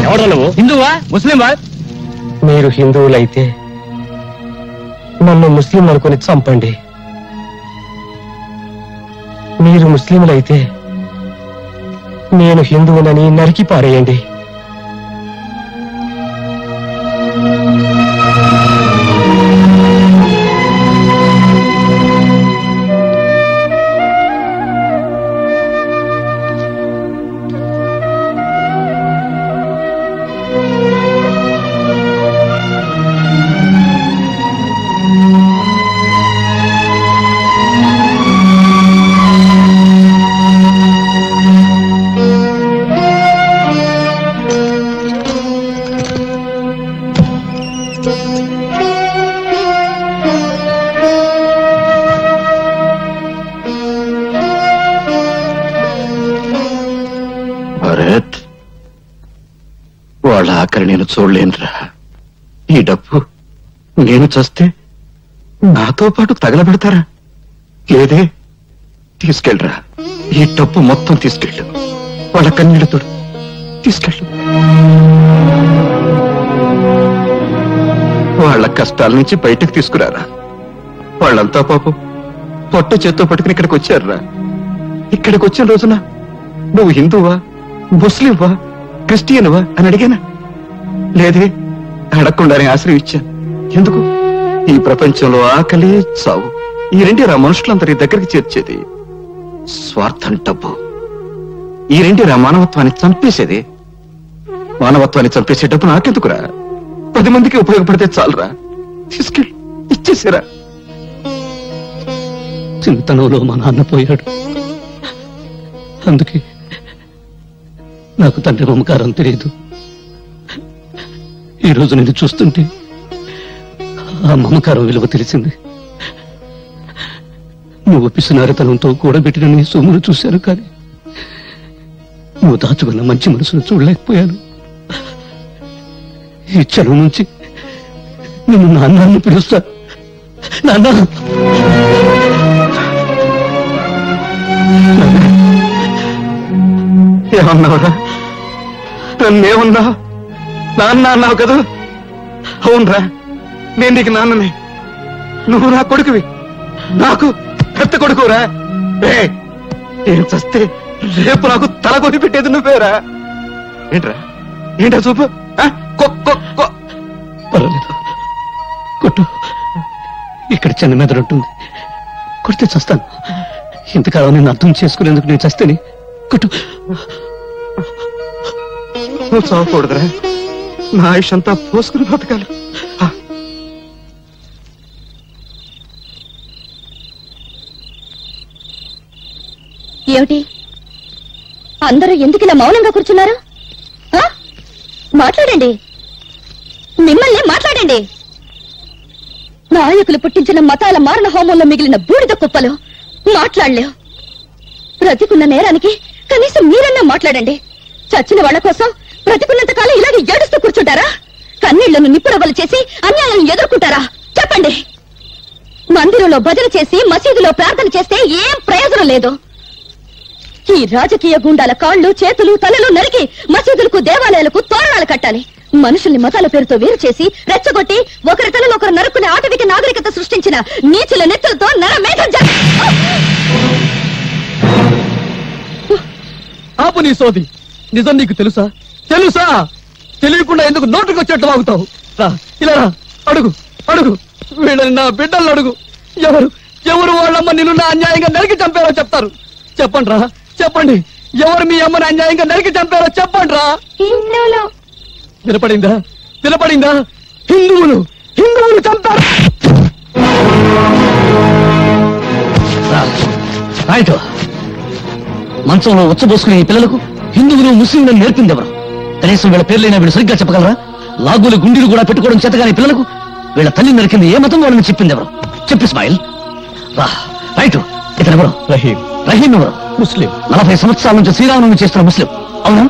ఎవరు నువ్వు? హిందువా ముస్లింవా? మీరు హిందువులైతే నన్ను ముస్లిం అనుకుని చంపండి. మీరు ముస్లింలైతే నేను హిందువునని నరికి పారేయండి. వాళ్ళ ఆఖరి నేను చూడలేనురా. ఈ డబ్బు నేను చస్తే నాతో పాటు తగలబెడతారా? లేదే, తీసుకెళ్ళరా. ఈ డబ్బు మొత్తం తీసుకెళ్ళు. వాళ్ళ కన్నీళ్లతో తీసుకెళ్ళు. వాళ్ళ కష్టాల నుంచి బయటకు తీసుకురారా. వాళ్ళంతా పాపం పొట్ట చేత్తో పట్టుకుని ఇక్కడికి వచ్చారురా. ఇక్కడికి వచ్చిన రోజున నువ్వు హిందువా, ముస్లింవా, క్రిస్టియన్వా అని అడిగానా? లేదే, అడగకుండానే ఆశ్రయించాను. ఎందుకు? ఈ ప్రపంచంలో ఆకలి, చావు ఈ రెండేరా మనుషులందరి దగ్గరికి చేర్చేది. స్వార్థం, డబ్బు ఈ రెండేరా మానవత్వాన్ని చంపేసేది. మానవత్వాన్ని చంపేసే డబ్బు నాకెందుకురా? 10 మందికి ఉపయోగపడితే చాలురా. తీసుకెళ్ళి ఇచ్చేసారా. చింతనంలో మా నాన్న పోయాడు. అందుకే నాకు తండ్రి మమకారం తెలియదు. ఈరోజు నేను చూస్తుంటే ఆ మమకారం విలువ తెలిసింది. నువ్వు పిసినారితనంతో కూడబెట్టిన నీ సొమ్మును చూశాను, కానీ నువ్వు దాచుకున్న మంచి మనసును చూడలేకపోయాను. ఈ చదువు నుంచి నిన్ను నాన్నని పిలుస్తా. నాన్న, ఏమన్నావురా? నన్నేమన్నా? నాన్న అన్నావు కదా? అవునరా, నేను నీకు నాన్నని. నువ్వు నా కొడుకువి. నాకు పెద్ద కొడుకురా. నేను చస్తే రేపు నాకు తల కొని పెట్టేది నువ్వేరా. ఏంట్రా? ఏంటా చూపు? పర్వాలేదు, కొట్టు. ఇక్కడ చిన్న మెదడు ఉంటుంది, కొడితే చస్తాను. ఇంతకాలం నేను అర్థం చేసుకునేందుకు నేను చస్తేనే. కొట్టు. నువ్వు చావకూడదురా. నా ఆయుష్ అంతా పోసుకుని బ్రతకాలి. ఏమిటి అందరూ ఎందుకు ఇలా మౌనంగా కూర్చున్నారు? మాట్లాడండి, మిమ్మల్ని మాట్లాడండి. నాయకులు పుట్టించిన మతాల మారణ హోమంలో మిగిలిన బూడిద కుప్పలు మాట్లాడలేవు. బ్రతికున్న నేరానికి కనీసం మీరన్నా మాట్లాడండి. చచ్చిన వాళ్ల కోసం బ్రతికున్నంత కాలం ఇలాగే ఏడుస్తూ కూర్చుంటారా? కన్నీళ్లను నిప్పురవ్వలు చేసి అన్యాయాలను ఎదుర్కొంటారా? చెప్పండి. మందిరంలో భజన చేసి మసీదులో ప్రార్థన చేస్తే ఏం ప్రయోజనం లేదు. ఈ రాజకీయ గుండాల కాళ్లు, చేతులు, తలలు నరికి మసీదులకు, దేవాలయాలకు తోరణాలు కట్టాలి. మనుషుల్ని మతాల పేరుతో వేరు చేసి రెచ్చగొట్టి ఒకరి తలను ఒకరు నరుక్కునే ఆటవిక నాగరికత సృష్టించిన నీచుల నెత్తులతో నరమేఘం. ఆపు నీ సోది. నిజం నీకు తెలుసా? తెలుసా? తెలియకుండా ఎందుకు నోటుకు వచ్చేట్టు వాగుతావు? రా, ఇలా రా. అడుగు, అడుగు. వీళ్ళని నా బిడ్డలను అడుగు. ఎవరు ఎవరు వాళ్ళమ్మ నిన్ను నా అన్యాయంగా నరికి చంపారో చెప్తారు. చెప్పండి రా, చెప్పండి. ఎవరు మీ అమ్మని అన్యాయంగా నరికి చంపారో చెప్పండి రా. వినపడిందా? వినపడిందా? హిందువులు హిందువులు చంపారు. మంచంలో ఉచ్చబోసుకునే ఈ పిల్లలకు హిందువులు, ముస్లింలను నేర్పింది ఎవరు? కనీసం వీళ్ళ పేర్లైనా వీళ్ళు సరిగ్గా చెప్పగలరా? లాగులు, గుండీలు కూడా పెట్టుకోవడం చేతగాని పిల్లలకు వీళ్ళ తల్లి నరికింది ఏ మతం వాళ్ళని చెప్పింది ఎవరు? చెప్పు ఇస్మాయిల్. రైట్. ఇతను ఎవరు? రహీం. రహీం ఎవరు? ముస్లిం. 40 సంవత్సరాల నుంచి శ్రీరామనవమి చేస్తున్న ముస్లిం. అవునా?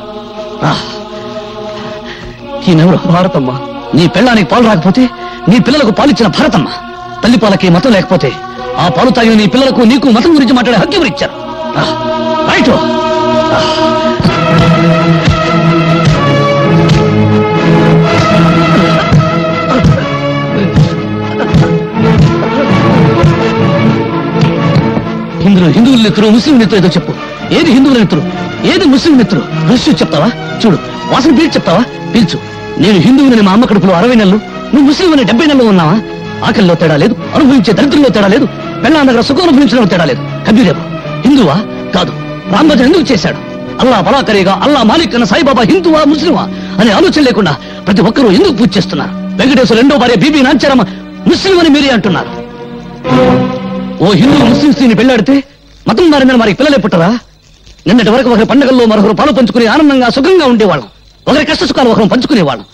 ఈయనెవరు? భారతమ్మ. నీ పెళ్ళానికి పాలు రాకపోతే నీ పిల్లలకు పాలిచ్చిన భారతమ్మ. తల్లి పాలకి మతం లేకపోతే ఆ పాలు తాగిన నీ పిల్లలకు నీకు మతం గురించి మాట్లాడే హక్కు ఎవరిచ్చారు? రైట్. ఇందులో హిందువుల నెత్తురు ముస్లిం నెత్తురు ఏదో చెప్పు. ఏది హిందువుల నెత్తురు, ఏది ముస్లిం నెత్తురు? రుచి చెప్తావా? చూడు, వాసన పీల్చి చెప్తావా? పీల్చు. నేను హిందువుని మా అమ్మ కడుపులో 60 నెలలు, నువ్వు ముస్లిం అని 70 నెలలు ఉన్నావా? ఆకలిలో తేడా లేదు, అనుభవించే దరిద్రంలో తేడా లేదు, పెళ్ళాం దగ్గర సుఖం అనుభవించడంలో తేడా లేదు. కబీరేమో హిందువా? కాదు. రాంభజన్ ఎందుకు చేశాడు? అల్లా బలాకరిగా అల్లా మాలిక్ అన్న సాయిబాబా హిందువా ముస్లిమా అనే ఆలోచన లేకుండా ప్రతి ఒక్కరూ ఎందుకు పూజ చేస్తున్నారు? వెంకటేశ్వర రెండో భార్య బీబీ నాంచారమ్మ ముస్లిం అని మీరే అంటున్నారు. ఓ హిందూ ముస్లిం స్త్రీని పెళ్లాడితే మతం మారిన మరి పిల్లలే పుట్టరా? నిన్నటి వరకు ఒకరి పండుగల్లో మరొకరు పాలు పంచుకుని ఆనందంగా సుఖంగా ఉండేవాళ్ళం. ఒకరి కష్ట సుఖాలు ఒకరు పంచుకునేవాళ్ళం.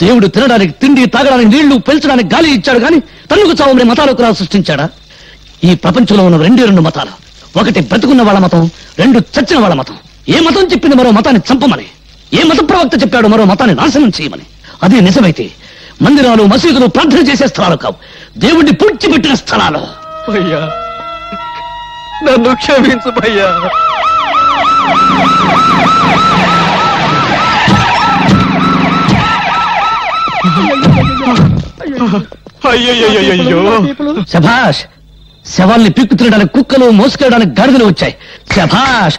దేవుడు తినడానికి తిండి, తాగడానికి నీళ్లు, పెంచడానికి గాలి ఇచ్చాడు గాని తన్నుకు చావమని మతాలకు సృష్టించాడా? ఈ ప్రపంచంలో ఉన్న 2 మతాలు. ఒకటి బ్రతుకున్న వాళ్ళ మతం, 2 చచ్చిన వాళ్ళ మతం. ఏ మతం చెప్పింది మరో మతాన్ని చంపమని? ఏ మత ప్రవక్త చెప్పాడు మరో మతాన్ని నాశనం చేయమని? అదే నిజమైతే మందిరాలు, మసీదులు ప్రార్థన చేసే స్థలాలు కావు, దేవుణ్ణి పూడ్చిపెట్టిన స్థలాలు. భయ్యా, నన్ను క్షమించు భయ్యా. అయ్యో, శభాష్. శవాల్ని పీక్కు తినడానికి కుక్కలు, మోసుకెళ్ళడానికి గాడిదలు వచ్చాయి. శభాష్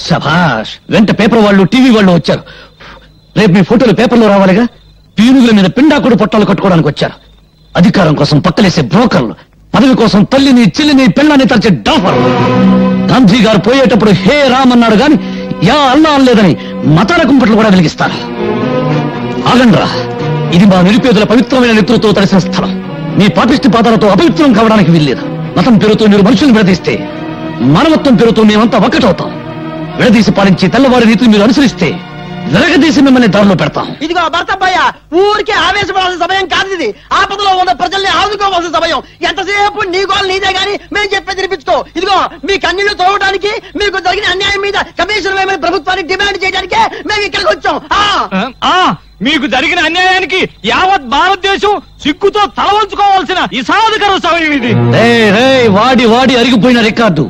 శభాష్. వెంట పేపర్ వాళ్ళు, టీవీ వాళ్ళు వచ్చారు. రేపు మీ ఫోటోలు పేపర్లో రావాలిగా. పీనుగుల మీద పిండాకుడు పొట్టాలు కట్టుకోవడానికి వచ్చారు. అధికారం కోసం పక్కలేసే బ్రోకర్లు, పదవి కోసం తల్లిని, చెల్లిని, పెళ్ళాన్ని తరచే డాఫర్లు. గాంధీ గారు పోయేటప్పుడు హే రామ్ అన్నాడు గాని యా అల్లా అనలేదని మతాల కుంపట్లు కూడా వెలిగిస్తారు. ఆగండ్రా, ఇది మా నిరుపేదల పవిత్రమైన నెత్తులతో తడిసిన స్థలం. మీ పాపిష్టి పాదాలతో అపవిత్రం కావడానికి వీల్లేదు. మతం పేరుతో మీరు మనుషులను విడదీస్తే, మానవత్వం పేరుతో మేమంతా ఒక్కటవుతాం. విడదీసి పాలించి తెల్లవారి నీతిని మీరు అనుసరిస్తే వెరగదీసి మిమ్మల్ని దారిలో పెడతాం. ఇదిగో భర్తప్పయ్య, ఊరికే ఆవేశపడాల్సిన సమయం కాదు ఇది. ఆపదలో ఉన్న ప్రజల్ని ఆదుకోవాల్సిన సమయం. ఎంతసేపు నీ గోలు నీదే గాని మేము చెప్పేది వినిపించుకో. ఇదిగో మీ కన్నీళ్లు తోవడానికి, మీకు జరిగిన అన్యాయం మీద కమిషన్ వేయమని ప్రభుత్వాన్ని డిమాండ్ చేయడానికే మేము ఇక్కడికి వచ్చాం. మీకు జరిగిన అన్యాయానికి యావత్ భారతదేశం సిగ్గుతో తల వంచుకోవాల్సిన ఇసాధకర సమయం ఇది. వాడి వాడి అరిగిపోయిన రికార్డు.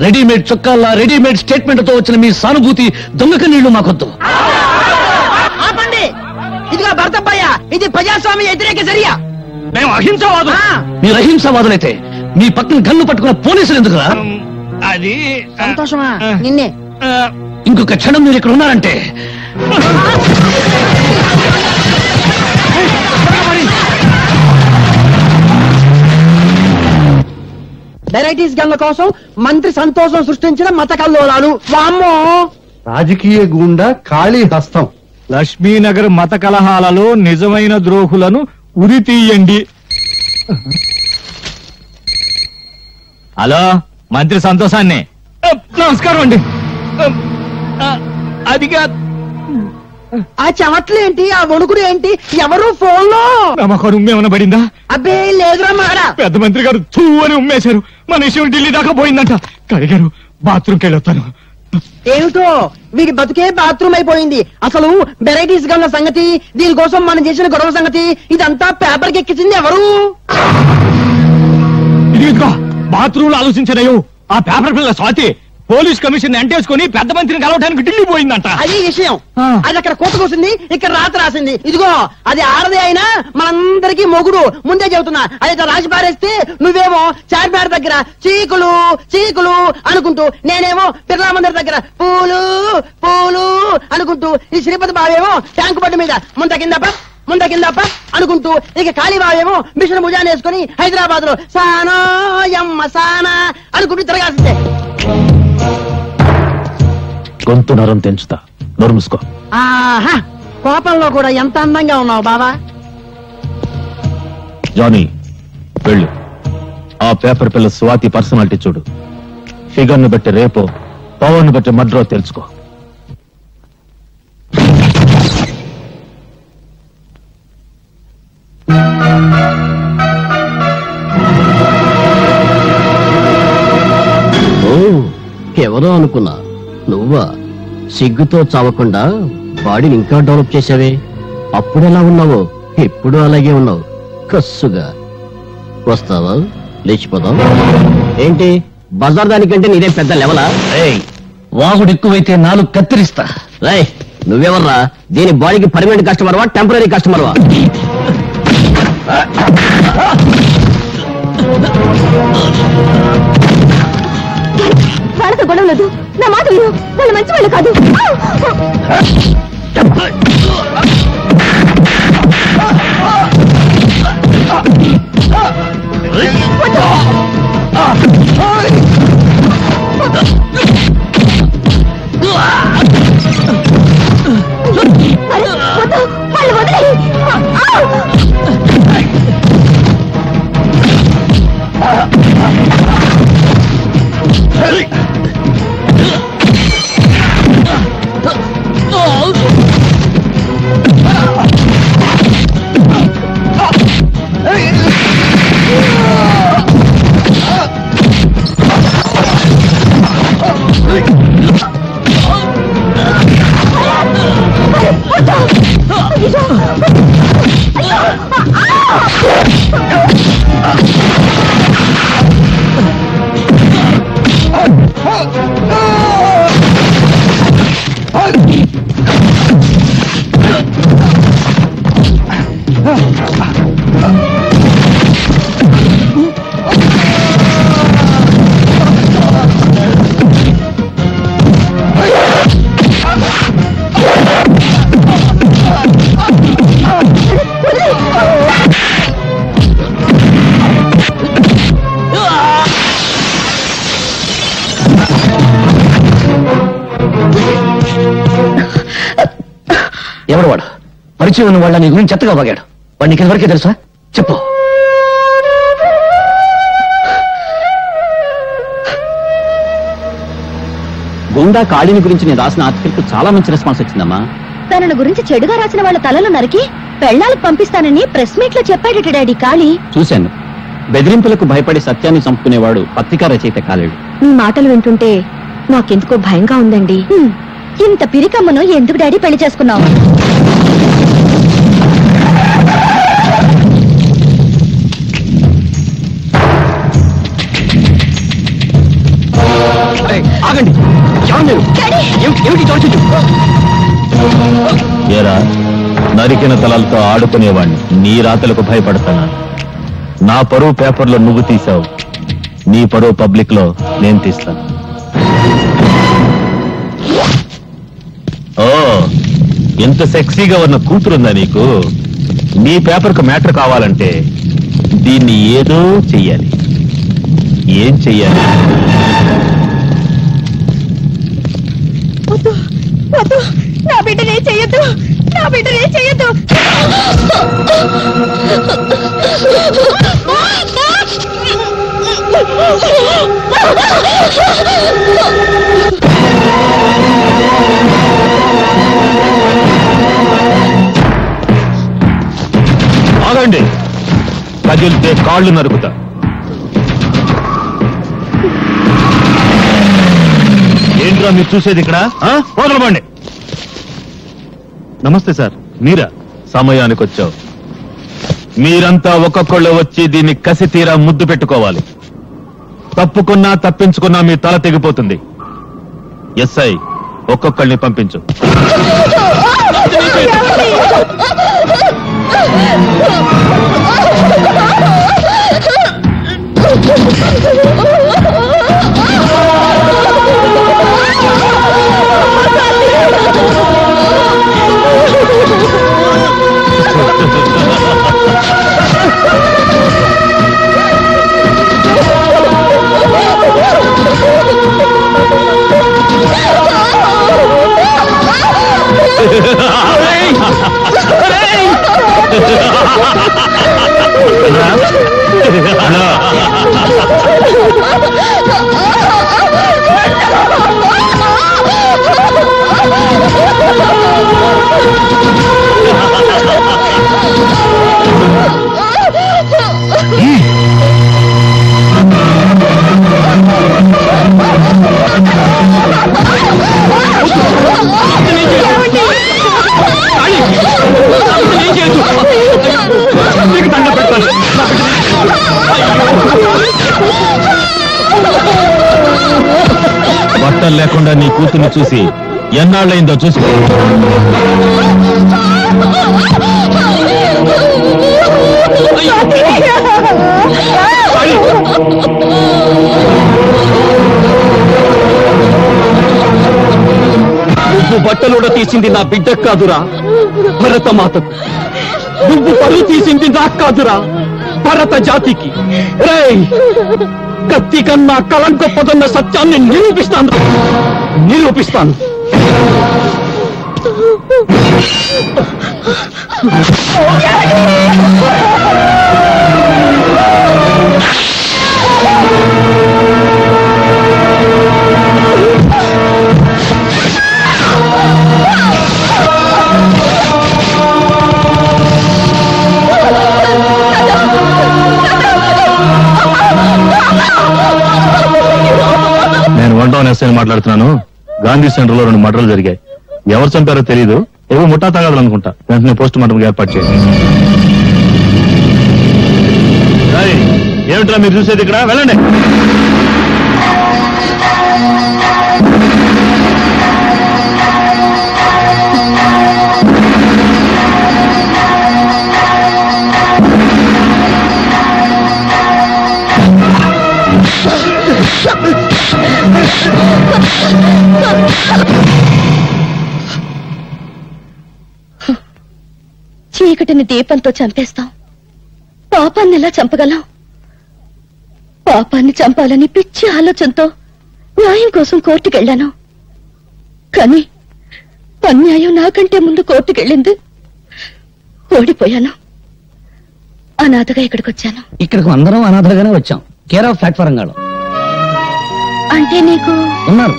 రెడీమేడ్ చొక్కాల్లా రెడీమేడ్ స్టేట్మెంట్ తో వచ్చిన మీ సానుభూతి దొంగక నీళ్లు మాకొద్దు. ఆపండి. ఇదిగో భర్తప్పయ్య, ఇది ప్రజాస్వామ్య వ్యతిరేక చర్య. మేము అహింసవాదు. మీరు అహింసవాదులైతే మీ పక్కన గన్ను పట్టుకున్న పోలీసులు ఎందుకురా? అది సంతోషమా నిన్నే. ఇంకొక క్షణం మీరు ఇక్కడ ఉన్నారంటే వెరైటీస్ గన్ల కోసం మంత్రి సంతోషం సృష్టించిన మత కల్లోలాలు. వామ్మో, రాజకీయ గూండా ఖాళీ హస్తం. లక్ష్మీనగర్ మత కలహాలలో నిజమైన ద్రోహులను ఉరి తీయండి. హలో, మంత్రి సంతోషాన్ని. నమస్కారం అండి. అదిగా ఆ చెమట్లు ఏంటి, ఆ వణుకుడు ఏంటి? ఎవరు ఫోన్ లో? నమ్మకం ఉమ్మేమన్నా పడిందా? అబ్బే లేదురా మాడా. పెద్ద మంత్రి గారు తూ అని ఉమ్మేశారు. మన విషయం ఢిల్లీ దాకా పోయిందంట. కడిగారు, బాత్రూమ్కి వెళ్ళొస్తాను. ఏమిటో వీడి బతుకే బాత్రూమ్ అయిపోయింది. అసలు వెరైటీస్ గన్ల సంగతి, దీనికోసం మనం చేసిన గొడవ సంగతి, ఇదంతా పేపర్కి ఎక్కించింది ఎవరు? ఇదిగో బాత్రూమ్ లో ఆలోచించలేవు. ఆ పేపర్ పిల్ల స్వాతి పోలీస్ కమిషన్ అంటేసుకుని పెద్ద మంత్రిని కలవడానికి ఢిల్లీ పోయిందంట. అది విషయం. అది అక్కడ కోత కూసింది, ఇక్కడ రాత రాసింది. ఇదిగో అది ఆడదే అయినా మనందరికీ మొగుడు. ముందే చెబుతున్నా. అది రాసి పారేస్తే నువ్వేమో చార్మినార్ దగ్గర చీకులు చీకులు అనుకుంటూ, నేనేమో బిర్లా మందిర్ దగ్గర పూలు పూలు అనుకుంటూ, ఈ శ్రీపతి బావేమో ట్యాంకు బండి మీద ముంద కిందప్ప అనుకుంటూ, ఇక కాళీబావేమో మిషన్ భుజాన్ని వేసుకుని హైదరాబాద్ లో సానా యమ్మ సానా అనుకుంటూ తిరగాల్సిందే. గొంతు నరం తెంచుతా, నోరు మూసుకో. ఆహా, కోపంలో కూడా ఎంత అందంగా ఉన్నావు బాబా. జానీ, వెళ్ళు. ఆ పేపర్ పిల్ల స్వాతి పర్సనాలిటీ చూడు. ఫిగర్ ను బట్టి రేపో, పవర్ ను బట్టి మడ్రో తెలుసుకో. ఎవరో అనుకున్నా, నువ్వా? సిగ్గుతో చావకుండా బాడీని ఇంకా డెవలప్ చేసావే. అప్పుడెలా ఉన్నావో ఇప్పుడు అలాగే ఉన్నావు. కస్సుగా వస్తావా? లేచిపోదాం. ఏంటి బజార్ దానికంటే నీదే పెద్ద లెవలా? వాగుడు ఎక్కువైతే 4 కత్తిరిస్తా. నువ్వెవర్రా? దీని బాడీకి పర్మనెంట్ కస్టమర్వా టెంపరీ కస్టమర్వా? వాళ్ళతో గొడవ లేదు, నా మాట విను. వాళ్ళు మంచి వాళ్ళు కాదు. వాళ్ళు వదిలేయి. ఎవడు వాడు? పరిచయం ఉన్న వాళ్ళ నీ గురించి చెత్తగా వాగాడు. వాడికి ఇంతవరకే తెలుసా? చెప్పు. గుండా కాళీని గురించి నేను రాసిన ఆర్టికల్ కు చాలా మంచి రెస్పాన్స్ వచ్చిందమ్మా. తనను గురించి చెడుగా రాసిన వాళ్ళ తలలు నరికి పెళ్ళాలకు పంపిస్తానని ప్రెస్ మీట్ లో చెప్పాడట డాడీ కాళీ. చూశాను. బెదిరింపులకు భయపడి సత్యాన్ని చంపుకునేవాడు పత్రికా రచయిత కాలేడు. మీ మాటలు వింటుంటే నాకెందుకో భయంగా ఉందండి. ఇంత పిరికమ్మను ఎందుకు డాడీ పెళ్లి చేసుకున్నావు? ఆగండి. ఏరా, నరికిన తలలతో ఆడుకునేవాణ్ణి నీ రాతలకు భయపడతానా? నా పరువు పేపర్లో నువ్వు తీసావు, నీ పరువు పబ్లిక్ లో నేను తీస్తాను. ఓ, ఎంత సెక్సీగా ఉన్న కూతురుందా నీకు? నీ పేపర్కు మ్యాటర్ కావాలంటే దీన్ని ఏదో చెయ్యాలి. ఏం చెయ్యాలి? నా బిడ్డనే చెయ్యొద్దు, నా బిడ్డనే చెయ్యొద్దు. ఆగండి, కదిలితే కాళ్ళు నరుకుతా. ఏంట్రా మీరు చూసేది ఇక్కడ? వదలబండి. నమస్తే సార్, మీరా? సమయానికి వచ్చావు. మీరంతా ఒక్కొక్కళ్ళు వచ్చి దీన్ని కసి తీరా ముద్దు పెట్టుకోవాలి. తప్పుకున్నా తప్పించుకున్నా మీ తల తెగిపోతుంది. ఎస్ఐ, ఒక్కొక్కళ్ళని పంపించు. ¡Ay, బట్టలు లేకుండా నీ కూతుర్ని చూసి ఎన్నాళ్ళైందో చూసుకో. నువ్వు బట్టలుడ తీసింది నా బిడ్డకు కాదురా, భరతమాతకు. నువ్వు పరువు తీసింది నాకు కాదురా, భరత జాతికి. రేయ్, కత్తి కన్నా కలం గొప్పదన్న సత్యాన్ని నిరూపిస్తాను. నేను 1 టౌన్ ఎస్ఐని మాట్లాడుతున్నాను. గాంధీ సెంటర్ లో 2 మర్డర్లు జరిగాయి. ఎవరు చంపారో తెలీదు. ఏవో ముఠా తగాదులు అనుకుంటా. వెంటనే పోస్ట్ మార్టం ఏర్పాటు చేయండి. ఏమిట్రా మీరు చూసేది? ఇక్కడ వెళ్ళండి. చీకటిని దీపంతో చంపేస్తాం, పాపాన్ని ఎలా చంపగలం? పాపాన్ని చంపాలని పిచ్చి ఆలోచనతో న్యాయం కోసం కోర్టుకెళ్లాను. కానీ అన్యాయం నాకంటే ముందు కోర్టుకెళ్ళింది. ఓడిపోయాను. అనాథగా ఇక్కడికి వచ్చాను. ఇక్కడికి అందరం అనాథలుగానే వచ్చాం. కేర్ ఆఫ్ ప్లాట్ఫారం గాడు అంటే నీకు ఉన్నారు.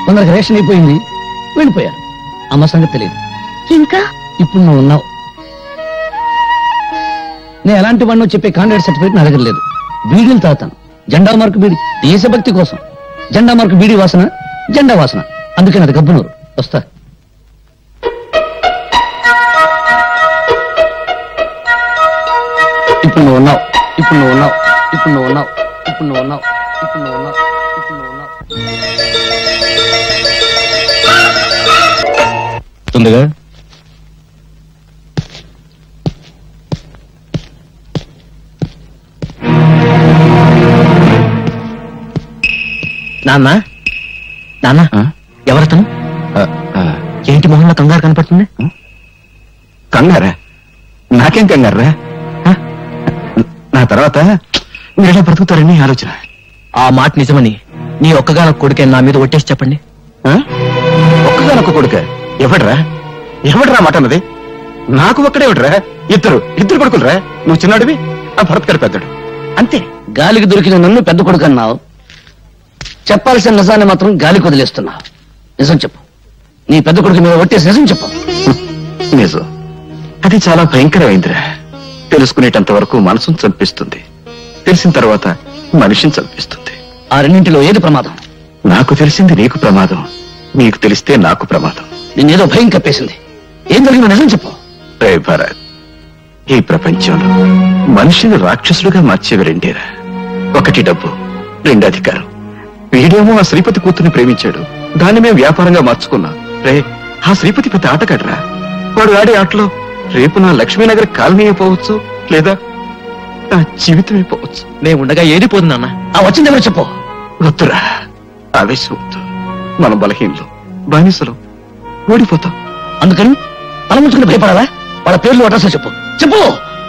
కొందరికి రేషన్ అయిపోయింది, వెళ్ళిపోయారు. అమ్మ సంగతి తెలియదు. ఇంకా ఇప్పుడు నువ్వు ఉన్నావు. నేను ఎలాంటి వాడినో చెప్పే కాంట్రాక్ట్ సర్టిఫికేట్ నా దగ్గర లేదు. బీడీలు తాగుతాను. జెండా మార్కు బీడి, దేశభక్తి కోసం. జెండా మార్కు బీడీ వాసన, జెండా వాసన. అందుకే నాది గబ్బునూరు. వస్తా. ఇప్పుడు నువ్వు ఉన్నావు. ఇప్పుడు నువ్వు ఉన్నావు. ఇప్పుడు నువ్వు ఉన్నావు. ఇప్పుడు నువ్వు ఉన్నావు. ఇప్పుడు నువ్వు ఉన్నావు. ఇప్పుడు నువ్వు ఉన్నావు. తొందరగా నాన్న, నాన్న, ఎవరతను? ఏంటి మొహంలో కంగారు కనపడుతుంది? కంగారా? నాకేం కంగారా? నా తర్వాత మీరెలా బ్రతుకుతారని ఆలోచన. ఆ మాట నిజమని నీ ఒక్కగానొక్క కొడుకే నా మీద ఒట్టేసి చెప్పండి. ఒక్కగానొక్క కొడుక? ఎవడ్రా? ఎవడ్రా మాట అన్నది? నాకు ఒక్కడే ఎవడ్రా? ఇద్దరు కొడుకులరా? నువ్వు చిన్నాడివి, ఆ భరత్ గారు పెద్దడు. అంతే. గాలికి దొరికిన నన్ను పెద్ద కొడుకు అన్నావు. చెప్పాల్సిన నిజాన్ని మాత్రం గాలికి వదిలేస్తున్నావు. నిజం చెప్పు. నీ పెద్ద కొడుకు మీద ఒట్టేసి నిజం చెప్పు. నిజం. అది చాలా భయంకరమైందిరా. తెలుసుకునేటంత వరకు మనసును చంపిస్తుంది, తెలిసిన తర్వాత మనిషిని చంపిస్తుంది. ఆ రెండింటిలో ఏది ప్రమాదం? నాకు తెలిసింది నీకు ప్రమాదం, నీకు తెలిస్తే నాకు ప్రమాదం. నిన్నేదో భయం కప్పేసింది. ఏం జరిగిందో నిజం చెప్పు. రే భరత్, ఈ ప్రపంచంలో మనిషిని రాక్షసులుగా మార్చేవి రెండేరా. ఒకటి డబ్బు, 2 అధికారం. వీడేమో ఆ శ్రీపతి కూతుర్ని ప్రేమించాడు, దాన్ని మేము వ్యాపారంగా మార్చుకున్నాం. రే, ఆ శ్రీపతి పెద్ద ఆటగాడ్రా. వాడు ఆడే ఆటలో రేపు నా లక్ష్మీనగర్ కాలనీ అయిపోవచ్చు, లేదా నా జీవితం అయిపోవచ్చు. మేముండగా ఏడిపోదు నాన్న. ఆ వచ్చింది ఎవరు చెప్పు. వద్దురా, ఆవేశం వద్దు. మనం బలహీనలు, బానిసలు, ఓడిపోతాం. అందుకని తల ముంచుకుని భయపడాలా? వాళ్ళ పేర్లు అడ్రస్ చెప్పు. చెప్పు.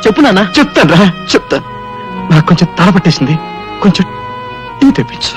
చెప్పు నాన్న. చెప్తాను. నాకు కొంచెం తల పట్టేసింది, కొంచెం టీ తెప్పించు.